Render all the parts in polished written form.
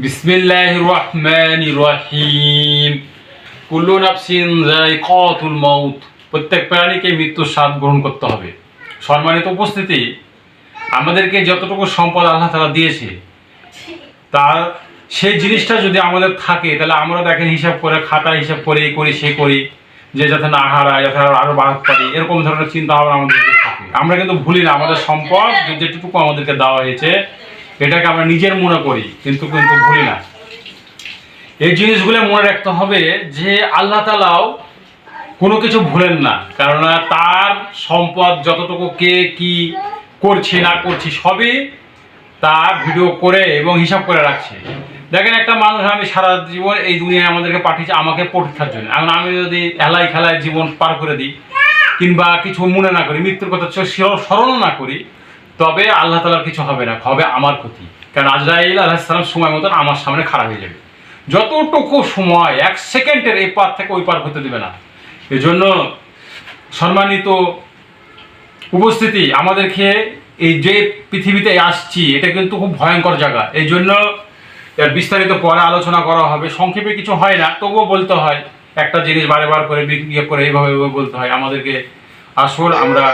বিসমিল্লাহির রহমানির রহিম। কুল্লু নাফসিন যায়িকাতুল মাউত। প্রত্যেক প্রাণীকে মৃত্যুর স্বাদ গ্রহণ করতে হবে। সম্মানিত উপস্থিতি, আমাদেরকে যতটুকু সম্পদ আল্লাহ তাআলা দিয়েছে, তার সেই জিনিসটা যদি আমাদের থাকে, তাহলে আমরা দেখেন হিসাব করে, খাতায় হিসাব করে এই করি সে করি, যে যাতে না হারায়, যাতে আরো বাড়াতে পারি, এরকম ধরনের চিন্তা ভাবনা আমাদের থাকে। আমরা কিন্তু ভুলি না, আমাদের সম্পদ যেটুকু আমাদেরকে দেওয়া হয়েছে এটাকে আমরা নিজের মনে করি, কিন্তু ভুলি না। এই জিনিসগুলো মনে রাখতে হবে যে আল্লাহ তাআলাও কোনো কিছু ভুলেন না, কেননা তার সম্পদ যতটুকু কে কি করছে না করছে সবই তার ভিডিও করে এবং হিসাব করে রাখছে। দেখেন, একটা মানুষ, আমি সারা জীবন এই দুনিয়ায় আমাদেরকে পাঠিয়েছে আমাকে পরীক্ষার জন্য। এখন আমি যদি হেলায় খেলায় জীবন পার করে দিই, কিংবা কিছু মনে না করি, মৃত্যুর কথা স্মরণ না করি, তবে আল্লাহ তাআলার কিছু হবে না, হবে আমার ক্ষতি। কারণ আজরাইল আলাইহিস সালাম সময় মতন আমার সামনে খারাপ হয়ে যাবে। যতটুকু সময়, 1 সেকেন্ডের এই পার থেকে ওই পার হতে দেবে না। এই জন্য সম্মানিত উপস্থিতি, আমাদেরকে এই যে পৃথিবীতে আসছি এটা কিন্তু খুব ভয়ঙ্কর জায়গা। এই জন্য এর বিস্তারিত পরে আলোচনা করা হবে। সংক্ষেপে কিছু হয় না, তবুও বলতে হয়। একটা জিনিস বারবার করে বিক্রিয়া করে এইভাবে বলতে হয় আমাদেরকে। আসল আমরা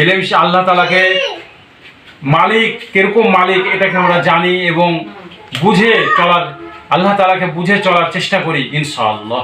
এলে আল্লাহ তাআলাকে মালিক, কিরকম মালিক এটাকে আমরা জানি এবং বুঝে চলার, আল্লাহ তাআলাকে বুঝে চলার চেষ্টা করি ইনশাআল্লাহ।